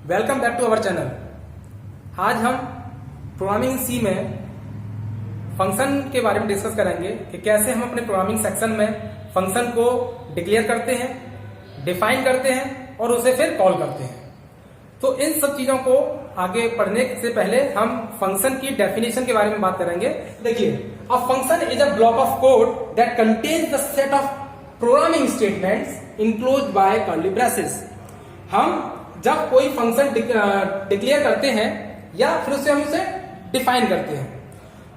Welcome back to our channel. आज हम programming C में फंक्शन के बारे में डिस्कस करेंगे कि कैसे हम अपने प्रोग्रामिंग सेक्शन में फंक्शन को डिक्लेयर करते हैं, डिफाइन करते हैं और उसे फिर कॉल करते हैं। तो इन सब चीजों को आगे पढ़ने से पहले हम फंक्शन की डेफिनेशन के बारे में बात करेंगे। देखिए, a function is a block of code that contains the set of programming statements enclosed bye curly braces. हम जब कोई फंक्शन डिक्लेयर करते हैं या फिर उसे हम उसे डिफाइन करते हैं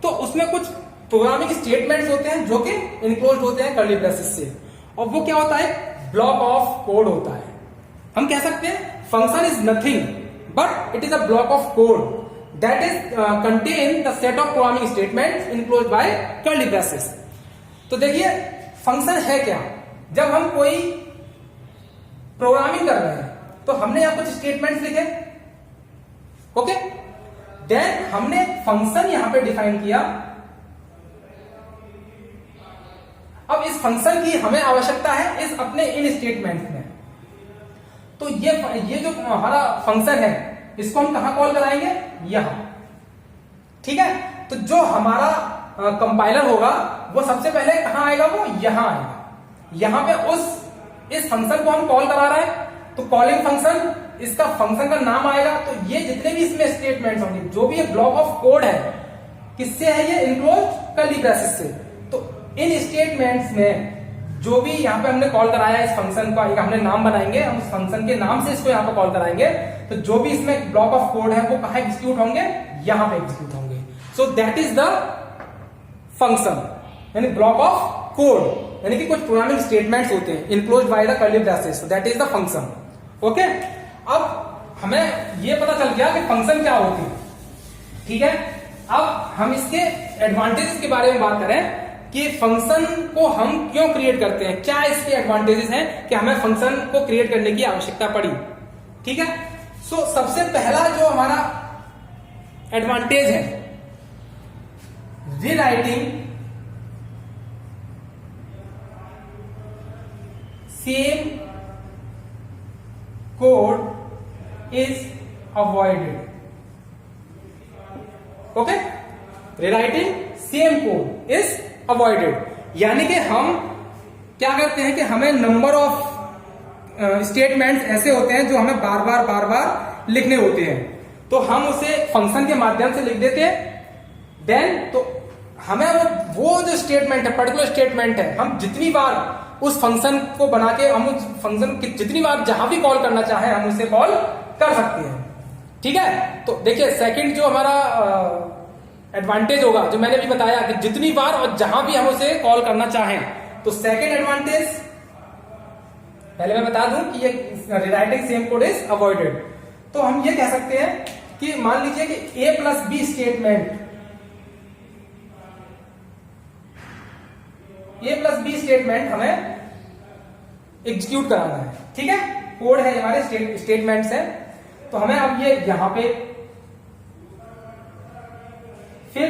तो उसमें कुछ प्रोग्रामिंग स्टेटमेंट्स होते हैं जो कि इनक्लोज होते हैं कर्ली ब्रेसेस से, और वो क्या होता है, ब्लॉक ऑफ कोड होता है। हम कह सकते हैं function is nothing but it is a block of code that is contain the set of programming statements enclose by curly braces. तो देखिए, फंक्शन है क्या। जब हम कोई प्रोग्रामिंग कर रहे हैं तो हमने यहां कुछ स्टेटमेंट्स लिखे, ओके, देन हमने फंक्शन यहां पे डिफाइन किया। अब इस फंक्शन की हमें आवश्यकता है इस अपने इन स्टेटमेंट्स में। तो ये जो हमारा फंक्शन है इसको हम कहां कॉल कराएंगे, यहां, ठीक है। तो जो हमारा कंपाइलर होगा वो सबसे पहले कहां आएगा, वो यहां आएगा। यहां पे इस फंक्शन को हम कॉल करा रहे हैं तो कॉलिंग फंक्शन, इसका फंक्शन का नाम आएगा। तो ये जितने भी इसमें स्टेटमेंट्स होंगे, जो भी ये ब्लॉक ऑफ कोड है, किससे है, ये इनक्लोज कर्ली ब्रेसेस से। तो इन स्टेटमेंट्स में जो भी यहाँ पे हमने कॉल कराया है इस फंक्शन का, एक हमने नाम बनाएंगे, हम उस फंक्शन के नाम से इसको यहाँ पे कॉल कराएंगे। तो जो भी इसमें ब्लॉक ऑफ कोड है वो कहाँ एग्जीक्यूट होंगे, यहाँ पे एग्जीक्यूट होंगे। So that is the function, यानी ब्लॉक ऑफ कोड, यानी कि कुछ प्रोग्रामिंग स्टेटमेंट्स होते हैं enclose by the curly braces. That is the function, okay. अब हमें ये पता चल गया कि फंक्शन क्या होती है, ठीक है। अब हम इसके एडवांटेजेस के बारे में बात करें कि फंक्शन को हम क्यों क्रिएट करते हैं, क्या इसके एडवांटेजेस हैं कि हमें फंक्शन को क्रिएट करने की आवश्यकता पड़ी, ठीक है। सो सबसे पहला जो हमारा एडवांटेज है, rewriting same code is avoided, okay. Rewriting same code is avoided, यानी कि हम क्या करते हैं कि हमें नंबर ऑफ स्टेटमेंट्स ऐसे होते हैं जो हमें बार बार लिखने होते हैं, तो हम उसे फंक्शन के माध्यम से लिख देते हैं। देन तो हमें वो जो स्टेटमेंट है, पर्टिकुलर स्टेटमेंट है, हम जितनी बार उस फंक्शन को बना के हम उस फंक्शन की जितनी बार जहां भी कॉल करना चाहे हम उसे कॉल कर सकते हैं, ठीक है। तो देखिए, सेकंड जो हमारा एडवांटेज होगा, जो मैंने भी बताया कि जितनी बार और जहां भी हम उसे कॉल करना चाहें, तो सेकंड एडवांटेज पहले मैं बता दूं कि ये rewriting same code is avoided. तो हम ये कह सकते हैं कि मान लीजिए कि a प्लस बी स्टेटमेंट हमें एग्जीक्यूट कराना है, ठीक है। कोड है हमारे स्टेटमेंट्स है, तो हमें अब ये यहां पे फिर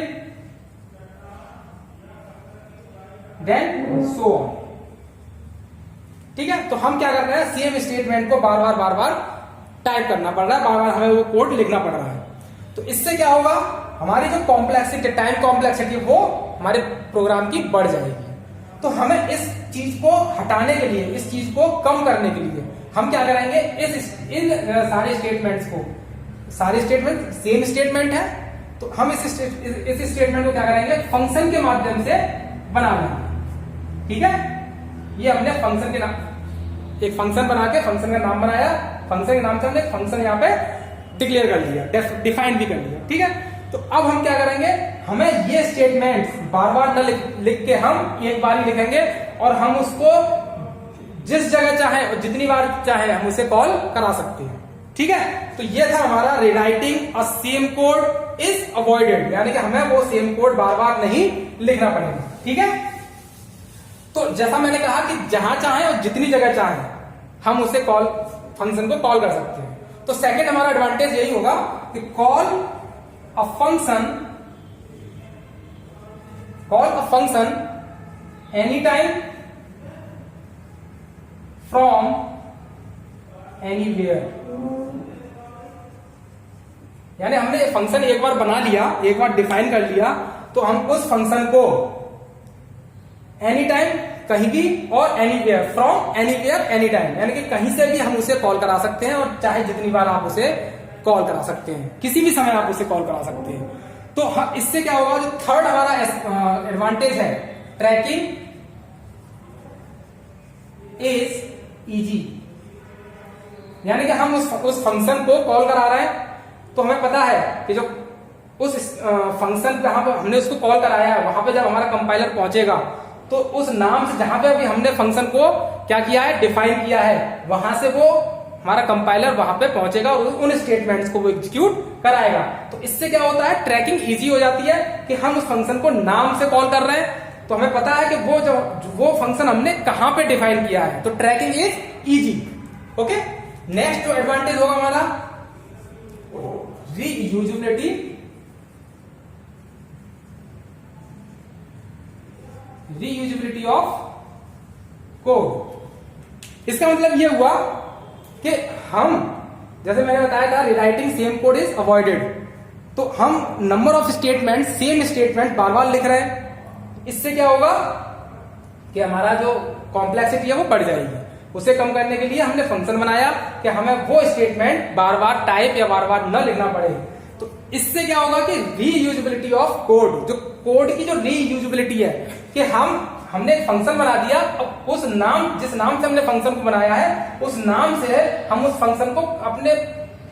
देन सो ऑन, ठीक है। तो हम क्या कर रहे हैं, सेम स्टेटमेंट को बार बार टाइप करना पड़ रहा है, बार बार हमें वो कोड लिखना पड़ रहा है। तो इससे क्या होगा, हमारी जो कॉम्प्लेक्सिटी, टाइम कॉम्प्लेक्सिटी, वो हमारे प्रोग्राम की बढ़ जाएगी। तो हमें इस चीज को हटाने के लिए, इस चीज को कम करने के लिए हम क्या करेंगे, इन सारे स्टेटमेंट्स को, सारे स्टेटमेंट सेम स्टेटमेंट है, तो हम इस स्टेटमेंट को क्या करेंगे, फंक्शन के माध्यम से बना लेंगे, ठीक है। ये हमने फंक्शन के नाम, एक फंक्शन बना के फंक्शन का नाम बनाया, फंक्शन के नाम से हमने फंक्शन यहाँ पे डिक्लेयर कर लिया, डिफाइन भी कर लिया, ठीक है। तो अब हम क्या करेंगे, हमें ये स्टेटमेंट्स बार न लिख के हम एक बार ही लिखेंगे और हम उसको जिस जगह चाहे और जितनी बार चाहे हम उसे कॉल करा सकते हैं, ठीक है। तो ये था हमारा rewriting a same code is avoided, यानी कि हमें वो सेम कोड बार नहीं लिखना पड़ेगा, ठीक है। तो जैसा मैंने कहा कि जहां चाहे और जितनी जगह चाहे हम उसे फंक्शन को कॉल कर सकते हैं। तो सेकंड हमारा एडवांटेज यही होगा कि call a function any time from anywhere, यानी हमने फंक्शन एक बार बना लिया, एक बार डिफाइन कर लिया, तो हम उस फंक्शन को एनी टाइम, कहीं भी, और anywhere, from anywhere any time, यानी कि कहीं से भी हम उसे कॉल करा सकते हैं और चाहे जितनी बार आप उसे कॉल करा सकते हैं, किसी भी समय आप उसे कॉल करा सकते हैं। तो इससे क्या होगा, जो थर्ड हमारा एडवांटेज है, ट्रैकिंग इज इजी, यानी कि हम उस फंक्शन को कॉल करा रहे हैं तो हमें पता है कि जो उस फंक्शन जहां पर हमने उसको कॉल कराया है, वहां पे जब हमारा कंपाइलर पहुंचेगा तो उस नाम से जहां पे अभी हमने फंक्शन को क्या किया है, डिफाइन किया है, वहां से वो हमारा कंपाइलर वहां पे पहुंचेगा और उन स्टेटमेंट्स को वो एग्जीक्यूट कराएगा। तो इससे क्या होता है, ट्रैकिंग इजी हो जाती है कि हम उस फंक्शन को नाम से कॉल कर रहे हैं तो हमें पता है कि वो फंक्शन हमने कहां पे डिफाइन किया है, तो tracking is easy. Okay, next जो एडवांटेज होगा हमारा, रीयूजेबिलिटी, रीयूजेबिलिटी ऑफ कोड। इसका मतलब ये हुआ कि हम, जैसे मैंने बताया था, rewriting same code is avoided, तो हम number of statement, same statement बार बार लिख रहे हैं। इससे क्या होगा कि हमारा जो कॉम्प्लेक्सिटी है वो बढ़ जाएगी। उसे कम करने के लिए हमने फंक्शन बनाया कि हमें वो स्टेटमेंट बार बार टाइप या बार बार न लिखना पड़े। तो इससे क्या होगा कि रीयूजेबिलिटी ऑफ कोड, जो कोड की जो रीयूजेबिलिटी है, कि हमने एक फंक्शन बना दिया, अब उस नाम, जिस नाम से हमने फंक्शन को बनाया है, उस नाम से हम उस फंक्शन को अपने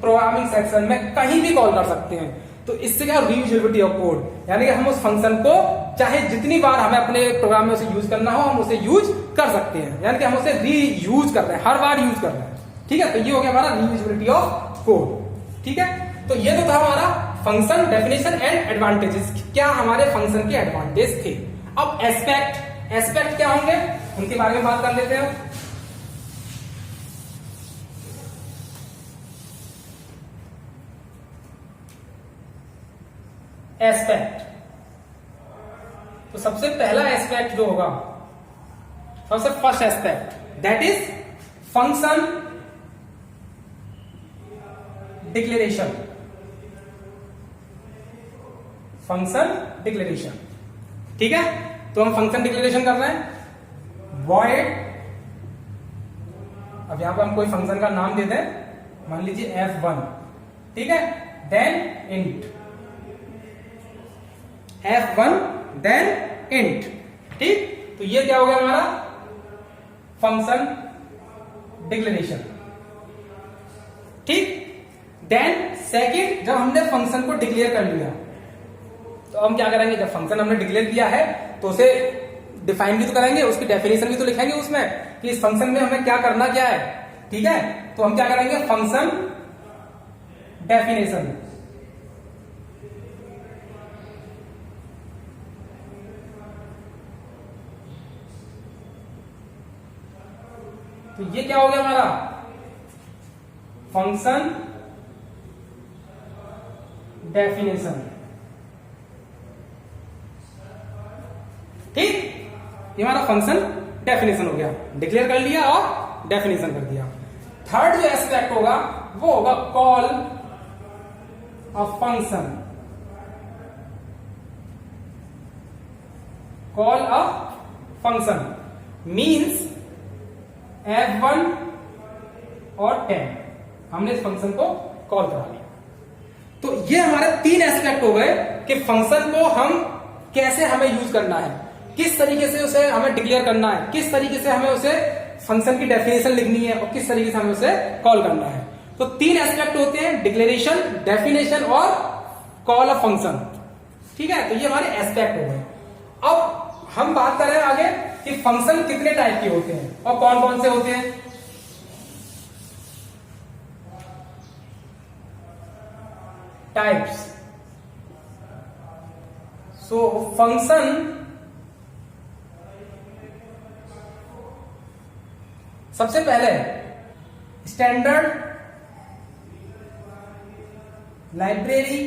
प्रोग्रामिंग सेक्शन में कहीं भी कॉल कर सकते हैं। तो इससे क्या, रीयूजेबिलिटी ऑफ कोड, यानी कि हम उस फंक्शन को चाहे जितनी बार हमें अपने प्रोग्राम में उसे यूज करना हो, हम उसे यूज कर सकते हैं, यानी कि हम उसे रीयूज कर रहे हैं, हर बार यूज कर रहे हैं। ठीक है, तो ये हो गया हमारा रीयूजेबिलिटी ऑफ कोड। ठीक है, तो ये तो था हमारा फंक्शन डेफिनेशन एंड एडवांटेजेस, क्या हमारे फंक्शन के एडवांटेज थे। अब एस्पेक्ट क्या होंगे, उनके बारे में बात कर लेते हैं। एस्पेक्ट, तो सबसे पहला एस्पेक्ट जो होगा, सबसे first aspect, that is function declaration. Function declaration, ठीक है, तो हम फंक्शन डिक्लेरेशन कर रहे हैं, वॉइड, अब यहां पर हम कोई फंक्शन का नाम देते हैं, मान लीजिए f1, ठीक है, then int, f1 then int. ठीक, तो ये क्या हो गया हमारा फंक्शन डिक्लेरेशन। ठीक, देन सेकंड, जब हमने फंक्शन को डिक्लेयर कर लिया तो हम क्या करेंगे, जब फंक्शन हमने डिक्लेयर किया है तो उसे डिफाइन भी तो करेंगे, उसकी डेफिनेशन भी तो लिखेंगे उसमें कि इस फंक्शन में हमें क्या करना क्या है। ठीक है, तो हम क्या करेंगे, फंक्शन डेफिनेशन। तो ये क्या हो गया हमारा फंक्शन डेफिनेशन। ठीक, ये हमारा फंक्शन डेफिनेशन हो गया, डिक्लेयर कर लिया और डेफिनेशन कर दिया। थर्ड जो एस्पेक्ट होगा वो होगा call a function. Call a function means f1 और 10, हमने इस फंक्शन को कॉल करा लिया। तो ये हमारे तीन एस्पेक्ट हो गए कि फंक्शन को हम कैसे हमें यूज करना है, किस तरीके से उसे हमें डिक्लेयर करना है, किस तरीके से हमें उसे फंक्शन की डेफिनेशन लिखनी है और किस तरीके से हमें उसे कॉल करना है। तो तीन एस्पेक्ट होते हैं, डिक्लेरेशन, डेफिनेशन और कॉल अ फंक्शन। ठीक है, तो ये हमारे एस्पेक्ट हो गए। अब हम बात कर रहे हैं आगे कि फंक्शन कितने टाइप के होते हैं और कौन कौन से होते हैं। टाइप्स, सो फंक्शन सबसे पहले standard library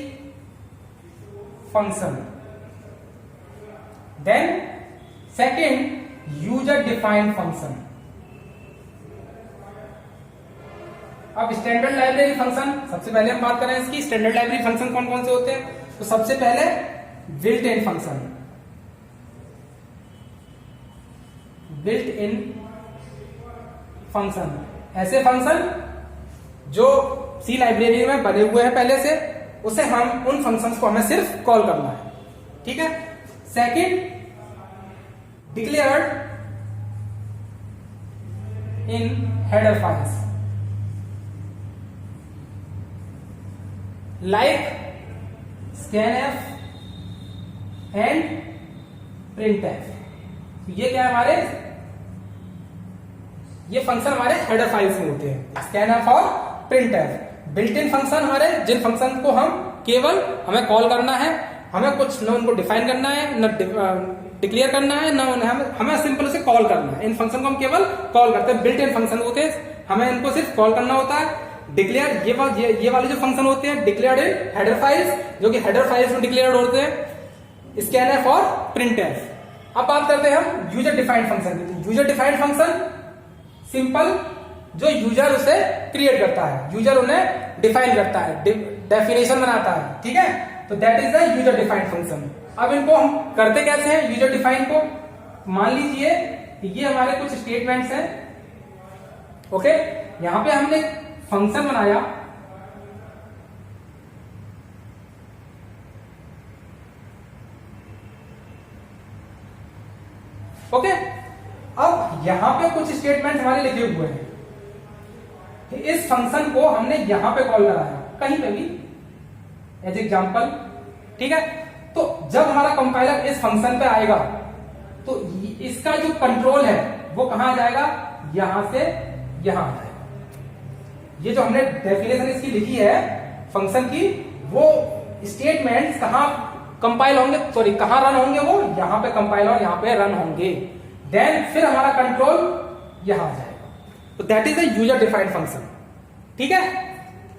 function, then second user defined function, अब स्टैंडर्ड लाइब्रेरी फंक्शन, सबसे पहले हम बात करें इसकी स्टैंडर्ड लाइब्रेरी फंक्शन कौन कौन से होते हैं। तो सबसे पहले built in function, built in function, ऐसे फंक्शन जो सी लाइब्रेरी में बने हुए हैं पहले से, उसे हम उन फंक्शंस को हमें सिर्फ कॉल करना है, ठीक है। Second, declared in header files like scanf and printf। ये क्या है हमारे, ये फंक्शन हमारे हेडर फाइल्स में होते हैं, scanf और printf। बिल्ट इन फंक्शन हमारे जिन फंक्शन को हम केवल हमें कॉल करना है, हमें कुछ न उनको डिफाइन करना है, न डिक्लेयर करना है, न उन्हें हमें सिंपल से कॉल करना है। इन फंक्शन को हम केवल कॉल करते हैं, बिल्ट इन फंक्शन होते हैं, हमें इनको सिर्फ कॉल करना होता है। डिक्लेयर ये वाले जो फंक्शन होते हैं डिक्लेयर्ड इन हेडर फाइल्स, जो कि हेडर फाइल्स में डिक्लेयर्ड होते हैं, स्कैनफ और प्रिंटफ। अब बात करते हैं हम यूजर डिफाइंड फंक्शन की। यूजर डिफाइंड फंक्शन सिंपल, जो यूजर उसे क्रिएट करता है, यूजर उन्हें डिफाइन करता है, डेफिनेशन बनाता है, ठीक है। तो that is the user defined function. अब इनको हम करते कैसे हैं यूजर डिफाइन को। मान लीजिए ये हमारे कुछ स्टेटमेंट्स हैं, ओके। यहां पे हमने फंक्शन बनाया, ओके। अब यहां पे कुछ स्टेटमेंट हमारे लिखे हुए हैं, इस फंक्शन को हमने यहां पे कॉल कराया कहीं पे भी एज एग्जांपल, ठीक है। तो जब हमारा कंपाइलर इस फंक्शन पे आएगा तो इसका जो कंट्रोल है वो कहां जाएगा, यहां से यहां आ जाएगा। ये जो हमने डेफिनेशन इसकी लिखी है फंक्शन की, वो स्टेटमेंट्स कहां कंपाइल होंगे, सॉरी कहां रन होंगे, वो यहां पे कंपाइल और यहां पे रन होंगे। देन फिर हमारा कंट्रोल यहां आ जाएगा। तो that is a user defined function, ठीक है।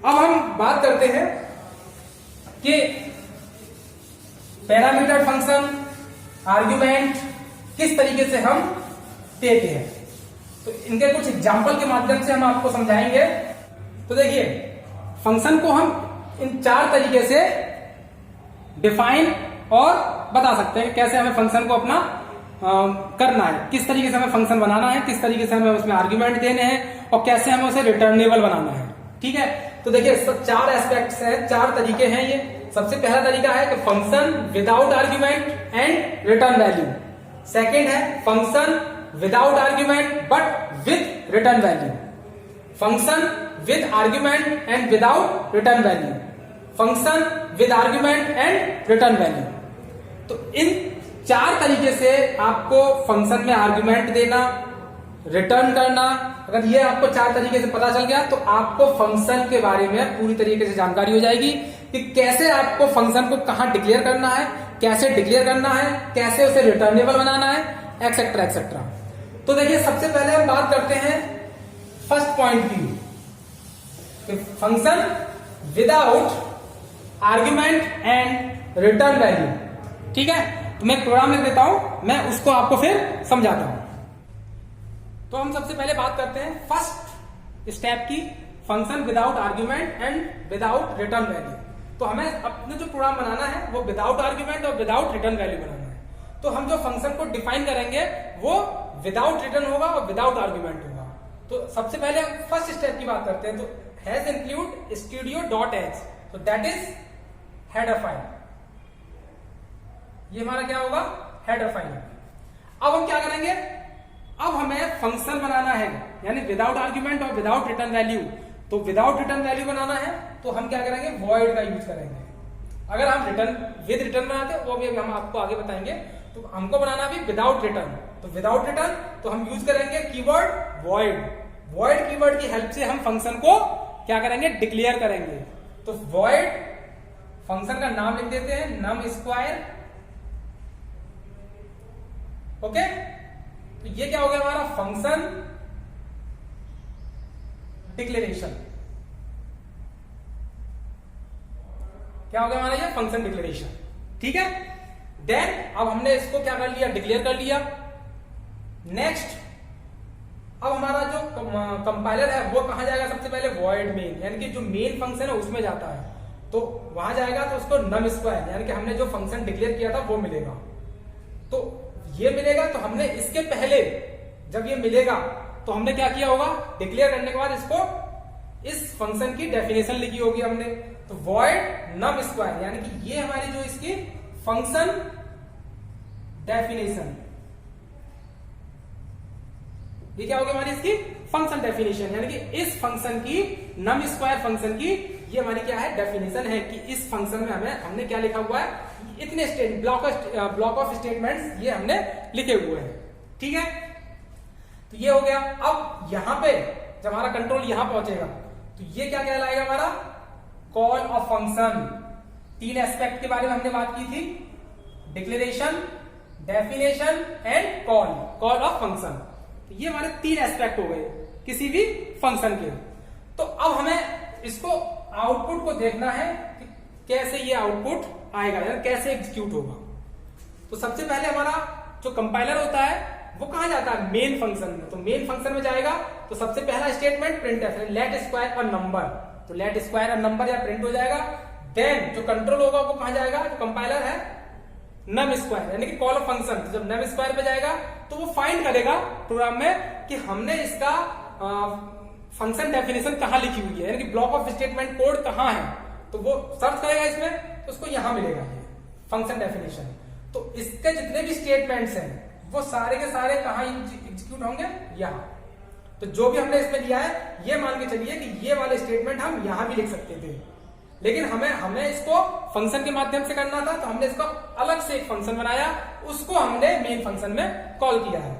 अब हम बात करते हैं कि पैरामीटर फंक्शन, आर्ग्यूमेंट किस तरीके से हम देते हैं। तो इनके कुछ एग्जांपल के माध्यम से हम आपको समझाएंगे। तो देखिए, फंक्शन को हम इन 4 तरीके से डिफाइन और बता सकते हैं, कैसे हमें फंक्शन को अपना करना है, किस तरीके से हमें फंक्शन बनाना है, किस तरीके से हमें उसमें आर्ग्यूमेंट देने हैं और कैसे हमें उसे रिटर्नेबल बनाना है, ठीक है। तो देखिए, सब 4 एस्पेक्ट्स हैं, 4 तरीके हैं ये। सबसे पहला तरीका है कि function without argument and return value. Second है function without argument but with return value. Function with argument and without return value. Function with argument and return value. तो इन 4 तरीके से आपको फंक्शन में आर्ग्यूमेंट देना, रिटर्न करना, अगर ये आपको 4 तरीके से पता चल गया तो आपको फंक्शन के बारे में पूरी तरीके से जानकारी हो जाएगी कि कैसे आपको फंक्शन को कहां डिक्लेयर करना है, कैसे डिक्लेयर करना है, कैसे उसे रिटर्नेबल बनाना है, एक्सेट्रा एक्सेट्रा। तो देखिए, सबसे पहले हम बात करते हैं फर्स्ट पॉइंट की, function without argument and return value, ठीक है। तो मैं प्रोग्राम लिख देता हूं, मैं उसको आपको फिर समझाता हूं। तो हम सबसे पहले बात करते हैं फर्स्ट स्टेप की, function without argument and without return value. तो हमें अपने जो प्रोग्राम बनाना है वो विदाउट आर्ग्यूमेंट और विदाउट रिटर्न वैल्यू बनाना है। तो हम जो फंक्शन को डिफाइन करेंगे वो विदाउट रिटर्न होगा और विदाउट आर्ग्यूमेंट होगा। तो सबसे पहले हम फर्स्ट स्टेप की बात करते हैं। तो हैज इंक्लूड studio.h, तो दैट इज हेडर फाइल। ये हमारा क्या होगा, हेडर फाइल। अब हम क्या करेंगे, अब हमें फंक्शन बनाना है, यानी विदाउट आर्ग्यूमेंट और विदाउट रिटर्न वैल्यू। तो विदाउट रिटर्न वैल्यू बनाना है तो हम क्या करेंगे, वॉइड का यूज करेंगे। अगर हम रिटर्न विद रिटर्न बनाते हैं वो भी हम आपको आगे बताएंगे। तो हमको बनाना भी विदाउट रिटर्न, तो विदाउट रिटर्न तो हम यूज करेंगे कीवर्ड वॉइड। वॉइड कीवर्ड की हेल्प से हम फंक्शन को क्या करेंगे, डिक्लेयर करेंगे। तो वॉइड, फंक्शन का नाम लिख देते हैं नम स्क्वायर, ओके। तो ये क्या हो गया हमारा फंक्शन डिक्लेरेशन। क्या हो गया हमारा ये फंक्शन डिक्लेरेशन, ठीक है। देन अब हमने इसको क्या कर लिया, डिक्लेयर कर लिया। नेक्स्ट अब हमारा जो कंपाइलर है वो कहां जाएगा, सबसे पहले वॉइड मेन, यानी कि जो मेन फंक्शन है उसमें जाता है, तो वहां जाएगा तो उसको नम स्क्वायर यानी कि हमने जो फंक्शन डिक्लेयर किया था वो मिलेगा। तो ये मिलेगा, तो हमने इसके पहले जब ये मिलेगा तो हमने क्या किया होगा, डिक्लेयर करने के बाद इसको इस फंक्शन की डेफिनेशन लिखी होगी हमने, तो वॉइड नम स्क्वायर यानी कि ये हमारी जो इसकी फंक्शन डेफिनेशन, ये क्या होगी हमारी इसकी फंक्शन डेफिनेशन, यानी कि इस फंक्शन की नम स्क्वायर फंक्शन की ये हमारी क्या है डेफिनेशन है कि इस फंक्शन में हमने क्या लिखा हुआ है, इतने ब्लॉक ऑफ स्टेटमेंट्स ये हमने लिखे हुए हैं। ठीक है, तो ये हो गया। अब यहां पे जब हमारा कंट्रोल यहां पहुंचेगा तो ये क्या कहलाएगा, हमारा कॉल ऑफ फंक्शन। तीन एस्पेक्ट के बारे में हमने बात की थी, declaration, definition and call of function. तो ये हमारे तीन एस्पेक्ट हो गए किसी भी फंक्शन के। तो अब हमें इसको आउटपुट को देखना है कि कैसे ये आउटपुट आएगा या कैसे एग्जीक्यूट होगा। तो सबसे पहले हमारा जो कंपाइलर होता है वो कहां जाता है, मेन फंक्शन में। तो मेन फंक्शन में जाएगा तो सबसे पहला स्टेटमेंट प्रिंट है, लेट स्क्वायर अ नंबर, तो लेट स्क्वायर अ नंबर या प्रिंट हो जाएगा। देन जो कंट्रोल होगा वो कहां जाएगा, जो कंपाइलर है नम स्क्वायर यानी कि कॉल ऑफ फंक्शन। तो जब नम स्क्वायर पे जाएगा तो वो फाइंड करेगा प्रोग्राम में कि हमने इसका फंक्शन डेफिनेशन कहां लिखी हुई है, यानी कि ब्लॉक ऑफ स्टेटमेंट कोड कहां है, तो वो सर्च करेगा इसमें, तो उसको यहां मिलेगा ये फंक्शन डेफिनेशन। तो इसके जितने भी स्टेटमेंट्स हैं वो सारे के सारे कहां एग्जीक्यूट होंगे, यहां। तो जो भी हमने इसमें लिया है ये मान के चलिए कि ये वाले स्टेटमेंट हम यहां भी लिख सकते थे, लेकिन हमें इसको फंक्शन के माध्यम से करना था, तो हमने इसको अलग से एक फंक्शन बनाया, उसको हमने मेन फंक्शन में कॉल किया है।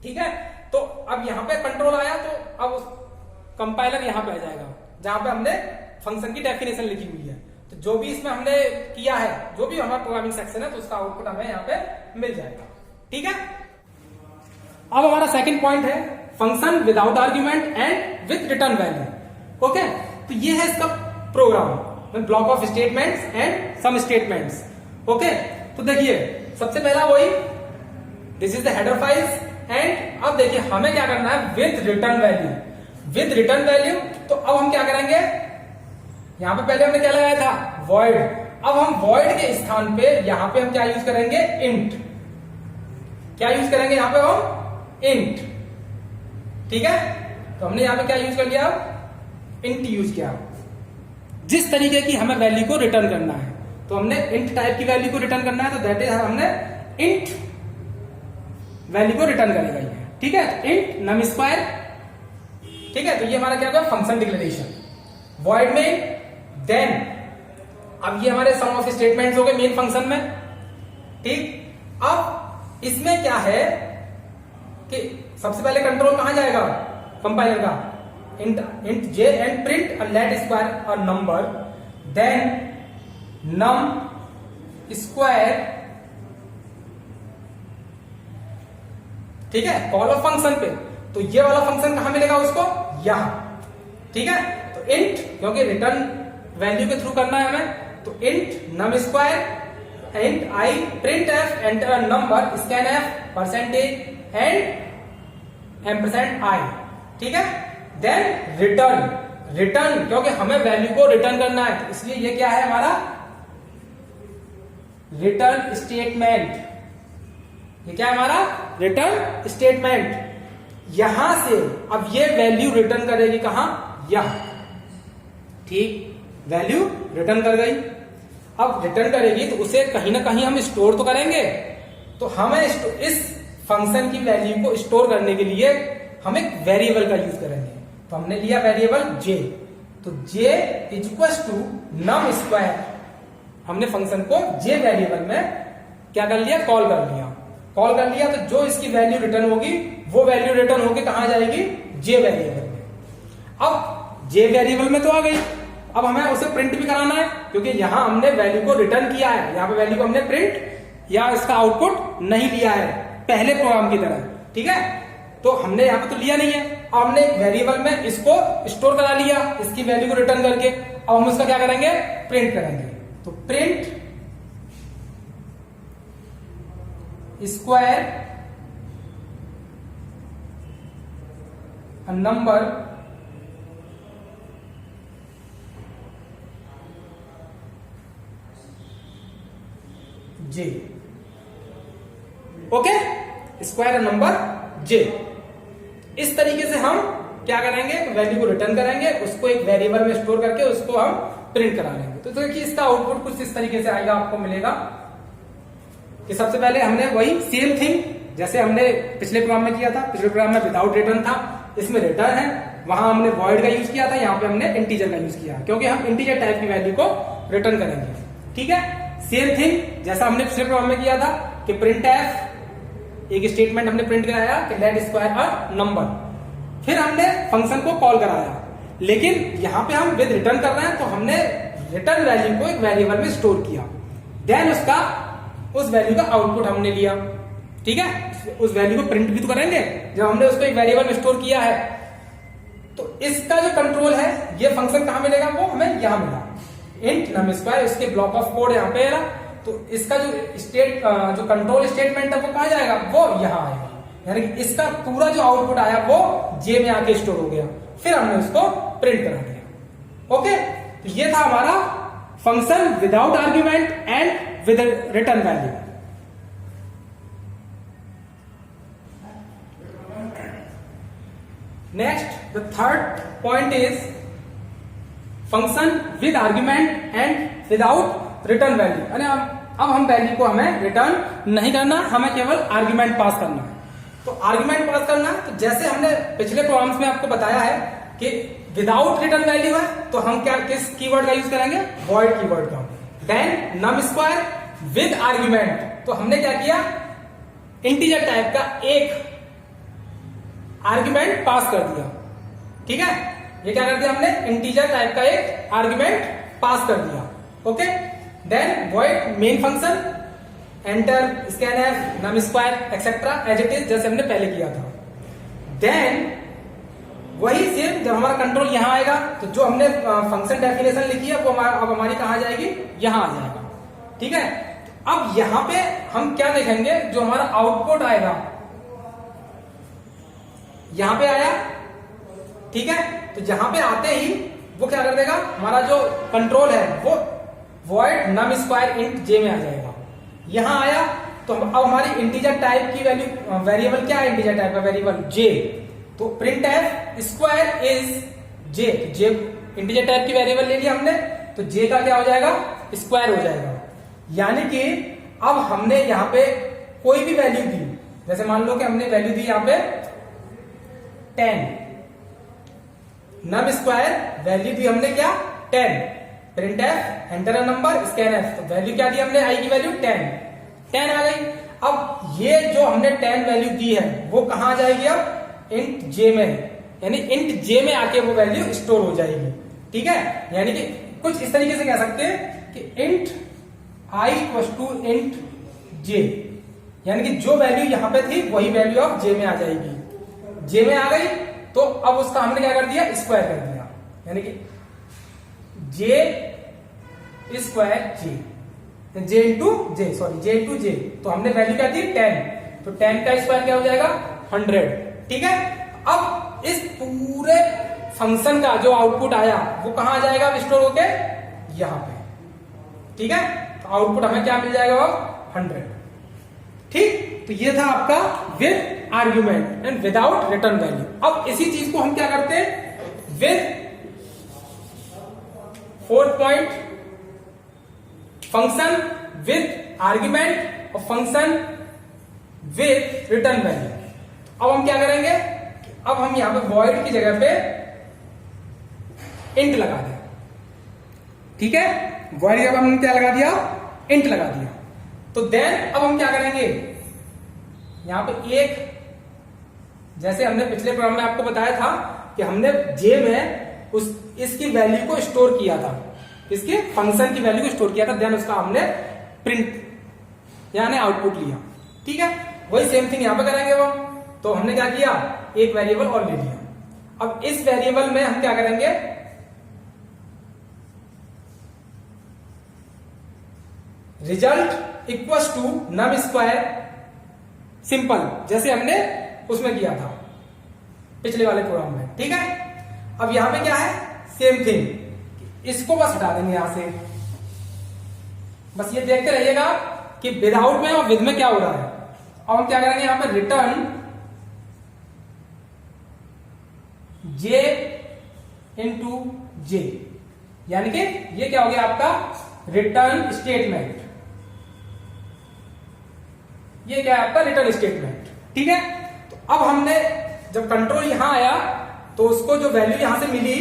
ठीक है, तो अब यहां पे कंट्रोल आया तो अब उस कंपाइलर यहां पे आ जाएगा जहां पे हमने फंक्शन की डेफिनेशन लिखी हुई है। तो जो भी इसमें हमने किया है, जो भी हमारा प्रोग्रामिंग सेक्शन है, तो उसका आउटपुट हमें यहां पे मिल जाएगा। ठीक है, अब हमारा सेकंड पॉइंट है function without argument and with return value. Okay, तो ये है इसका program, block of statements and some statements. Okay, तो देखिए सबसे पहला वही, this is the header files, and अब देखिए हमें क्या करना है, with return value. With return value, तो अब हम क्या करेंगे, यहां पे पहले हमने क्या लगाया था, वॉइड। अब हम वॉइड के स्थान पे यहां पे हम क्या यूज करेंगे, इंट। क्या यूज करेंगे यहां पे हम, इंट। ठीक है, तो हमने यहां पे क्या यूज कर लिया, इंट यूज किया। जिस तरीके की हमें वैल्यू को रिटर्न करना है, तो हमने इंट टाइप की वैल्यू को रिटर्न करना है, तो दैट इज हमने इंट वैल्यू को रिटर्न करेगा ये। ठीक है, इंट नम स्क्वायर। ठीक है, तो ये हमारा क्या होगा, फंक्शन डिक्लेरेशन। वॉइड में देन, अब ये हमारे सम ऑफ स्टेटमेंट्स हो गए मेन फंक्शन में। ठीक, अब इसमें क्या है कि सबसे पहले कंट्रोल कहां जाएगा, कंपाइलर का, int j and print a let square a number, then num square। ठीक है, कॉल ऑफ फंक्शन पे, तो ये वाला फंक्शन कहां मिलेगा उसको, यहां। ठीक है, तो int, क्योंकि रिटर्न वैल्यू के थ्रू करना है हमें, तो int num square, int I print f enter a number scan f percentage and ampersand I। ठीक है, देन रिटर्न, क्योंकि हमें वैल्यू को रिटर्न करना है, तो इसलिए ये क्या है हमारा रिटर्न स्टेटमेंट। ये क्या है हमारा रिटर्न स्टेटमेंट। यहां से अब ये वैल्यू रिटर्न करेगी कहां, यहां। ठीक, वैल्यू रिटर्न कर गई। अब रिटर्न करेगी तो उसे कहीं ना कहीं हम स्टोर तो करेंगे, तो हमें इस फंक्शन की वैल्यू को स्टोर करने के लिए हम एक वेरिएबल का यूज करेंगे। तो हमने लिया वेरिएबल j, तो j is equal to num square. हमने फंक्शन को j वेरिएबल में क्या कर लिया, कॉल कर लिया। कॉल कर लिया तो जो इसकी वैल्यू रिटर्न होगी वो वैल्यू रिटर्न होगी कहां जाएगी, j वेरिएबल में। अब j वेरिएबल में तो आ गई, अब हमें उसे प्रिंट भी कराना है, क्योंकि यहां हमने वैल्यू को रिटर्न किया है, यहां पे वैल्यू को हमने प्रिंट या इसका आउटपुट नहीं लिया है पहले प्रोग्राम की तरह। ठीक है, तो हमने यहां पे तो लिया नहीं है, अब हमने एक वेरिएबल में इसको स्टोर करा लिया, इसकी वैल्यू को रिटर्न करके। अब हम उसका क्या करेंगे, प्रिंट करेंगे। तो print square a number j, okay, square number j। इस तरीके से हम क्या करेंगे, वैल्यू को रिटर्न करेंगे, उसको एक वेरिएबल में स्टोर करके उसको हम प्रिंट करा लेंगे। तो देखिए इसका आउटपुट कुछ इस तरीके से आएगा, आपको मिलेगा कि सबसे पहले हमने वही सेम थिंग जैसे हमने पिछले प्रोग्राम में किया था। पिछले प्रोग्राम में विदाउट रिटर्न था, इसमें रिटर्न है, वहां हमने वॉइड का यूज किया था, यहाँ पे हमने इंटीजर का यूज किया, क्योंकि हम इंटीजर टाइप की वैल्यू को रिटर्न करेंगे। ठीक है, सेम थिंग जैसा हमने पिछले प्रोग्राम में किया था कि प्रिंट एफ, एक स्टेटमेंट हमने प्रिंट कराया कि लेट स्क्वायर अ नंबर, फिर हमने फंक्शन को कॉल कराया, लेकिन यहां पे हम विद रिटर्न कर रहे हैं तो हमने रिटर्न वैल्यू को एक वेरिएबल में स्टोर किया, देन उस वैल्यू का आउटपुट हमने लिया। ठीक है, उस वैल्यू को प्रिंट भी तो करेंगे जब हमने उसको एक वेरिएबल में स्टोर किया है। तो इसका जो कंट्रोल है, ये फंक्शन कहां मिलेगा, वो हमें यहां मिला, इंट नम स्क्वायर, इसके ब्लॉक ऑफ कोड यहाँ पे है। तो इसका जो कंट्रोल स्टेटमेंट है वो कहां जाएगा, वो यहां आएगा, यानी कि इसका पूरा जो आउटपुट आया वो जे में आके स्टोर हो गया, फिर हमने उसको प्रिंट करा दिया। ओके, तो ये था हमारा function without argument and with return value. Next the third point is function with argument and without return value. यानी अब हम वैल्यू को हमें रिटर्न नहीं करना, हमें केवल आर्ग्यूमेंट पास करना है। तो आर्ग्यूमेंट पास करना, तो जैसे हमने पिछले प्रोग्राम्स में आपको बताया है कि विदाउट रिटर्न वैल्यू है तो हम क्या किस कीवर्ड का यूज करेंगे, वॉइड कीवर्ड का। Then num square with argument, तो हमने क्या किया, इंटीजर टाइप का एक आर्ग्यूमेंट पास कर दिया। ठीक है, ये क्या कर दिया हमने, इंटीजर टाइप का एक आर्ग्यूमेंट पास कर दिया। Okay, then void main function, enter scanf num square etcetera as it is, जैसे हमने पहले किया था। देन वही सेम जब हमारा कंट्रोल यहां आएगा तो जो हमने फंक्शन डेफिनेशन लिखी है वो अब हमारी कहां जाएगी, यहां आ जाएगा। ठीक है, अब यहां पे हम क्या देखेंगे, जो हमारा आउटपुट आएगा यहां पे आया। ठीक है, तो यहां पे आते ही वो क्या कर देगा, हमारा जो कंट्रोल है वो वॉइड नम स्क्वायर इंट जे में आ जाएगा। यहां आया तो अब हमारी इंटीजर टाइप की वैल्यू, वेरिएबल क्या है इंटीजर टाइप का वेरिएबल, जे। तो print f square is J, J integer type की वेरिएबल ले लिया हमने, तो जे का क्या हो जाएगा, स्क्वायर हो जाएगा। यानी कि अब हमने यहां पे कोई भी वैल्यू दी, जैसे मान लो कि हमने वैल्यू दी यहां पे 10, नम स्क्वायर वैल्यू दी हमने क्या 10, print F enter a number scan F, तो वैल्यू क्या दी हमने, आई की वैल्यू 10 आ गई। अब ये जो हमने 10 वैल्यू दी है वो कहां आ जाएगी, अब इंट जे में, यानी इंट जे में आके वो वैल्यू स्टोर हो जाएगी। ठीक है, यानी कि कुछ इस तरीके से कह सकते हैं कि int I equal to int J, यानी कि जो वैल्यू यहां पे थी वही वैल्यू अब जे में आ जाएगी। जे में आ गई तो अब उसका हमने क्या कर दिया, स्क्वायर कर दिया, यानी कि जे स्क्वायर जे इंटू जे, सॉरी जे इंटू जे, तो हमने वैल्यू क्या दी 10, तो 10 का स्क्वायर क्या हो जाएगा 100। ठीक है, अब इस पूरे फंक्शन का जो आउटपुट आया वो कहां आ जाएगा, स्टोर होके यहां पे। ठीक है, तो आउटपुट हमें क्या मिल जाएगा, वो 100। ठीक, तो ये था आपका with argument and without return value. अब इसी चीज को हम क्या करते हैं, with 4th point, function with argument और फंक्शन विद रिटर्न वैल्यू। अब हम क्या करेंगे, अब हम यहां पे वॉइड की जगह पे इंट लगा दें। ठीक है, वॉइड की जगह हमने क्या लगा दिया, इंट लगा दिया। तो देन अब हम क्या करेंगे, यहां पे एक, जैसे हमने पिछले प्रोग्राम में आपको बताया था कि हमने जे में इसकी वैल्यू को स्टोर किया था, इसके फंक्शन की वैल्यू को स्टोर किया था, देन उसका हमने प्रिंट यानी आउटपुट लिया। ठीक है, वही सेम थिंग यहां पे करेंगे वो। तो हमने क्या किया, एक वेरिएबल और ले लिया। अब इस वेरिएबल में हम क्या करेंगे, result equals to num square, simple जैसे हमने उसमें किया था। पिछले वाले प्रोग्राम में, ठीक है। अब यहां पे क्या है, सेम थिंग, इसको बस हटा देंगे यहां से। बस ये देखते रहिएगा कि विदाउट में और विद में क्या हो रहा है। अब हम क्या करेंगे, यहां पे रिटर्न जे इंटू जे, यानी कि ये क्या हो गया आपका रिटर्न स्टेटमेंट। ये क्या है आपका रिटर्न स्टेटमेंट, ठीक है। तो अब हमने जब कंट्रोल यहां आया तो उसको जो वैल्यू यहां से मिली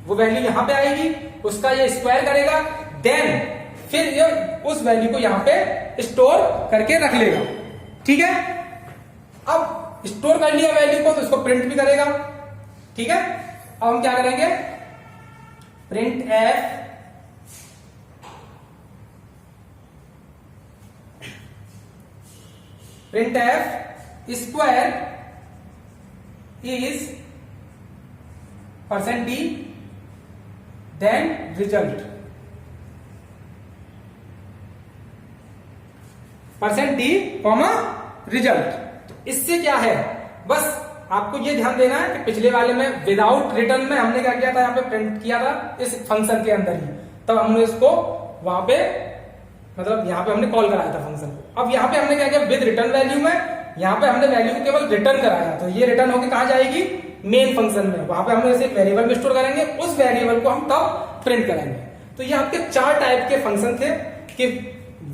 वो वैल्यू यहां पे आएगी, उसका ये स्क्वायर करेगा, देन फिर ये उस वैल्यू को यहां पे स्टोर करके रख लेगा, ठीक है। अब स्टोर कर लिया वैल्यू को तो इसको प्रिंट भी करेगा, ठीक है। अब हम क्या करेंगे, print f square is % d then result, %d, result. तो इससे क्या है, बस आपको ये ध्यान देना है कि पिछले वाले में विदाउट रिटर्न में हमने क्या किया था, यहाँ पे प्रिंट किया था इस फंक्शन के अंदर ही, तब हमने इसको वहां पे मतलब यहाँ पे हमने कॉल कराया था फंक्शन को। अब यहाँ पे हमने क्या किया, विद रिटर्न वैल्यू में यहाँ पे हमने वैल्यू को केवल रिटर्न कराया, तो ये रिटर्न होकर कहाँ जाएगी, मेन फंक्शन में। वहां पे हम इसे वेरिएबल में स्टोर करेंगे, उस वेरिएबल को हम तब प्रिंट करेंगे। तो ये आपके 4 टाइप के फंक्शन थे कि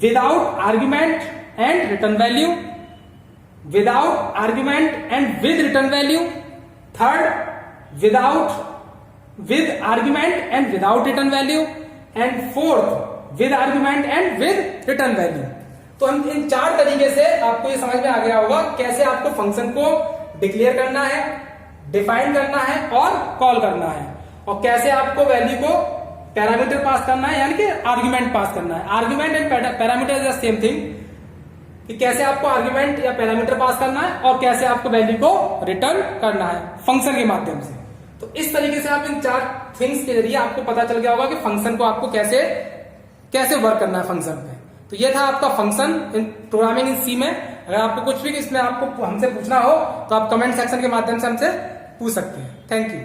without argument and return value, without argument and with return value, third with argument and without return value, and fourth with argument and with return value. तो हम इन 4 तरीके से आपको ये समझ में आ गया होगा कैसे आपको फंक्शन को डिक्लेयर करना है, डिफाइन करना है और कॉल करना है, और कैसे आपको वैल्यू को पैरामीटर पास करना है, यानी कि आर्ग्यूमेंट पास करना है। Argument and parameter is the same thing, कि कैसे आपको आर्ग्यूमेंट या पैरामीटर पास करना है और कैसे आपको वैल्यू को रिटर्न करना है फंक्शन के माध्यम से। तो इस तरीके से आप इन 4 थिंग्स के जरिए आपको पता चल गया होगा कि फंक्शन को आपको कैसे वर्क करना है फंक्शन पे। तो ये था आपका फंक्शन इन प्रोग्रामिंग इन सी में। अगर आपको कुछ भी इसमें आपको हमसे पूछना हो तो आप कमेंट सेक्शन के माध्यम से हमसे पूछ सकते हैं। Thank you.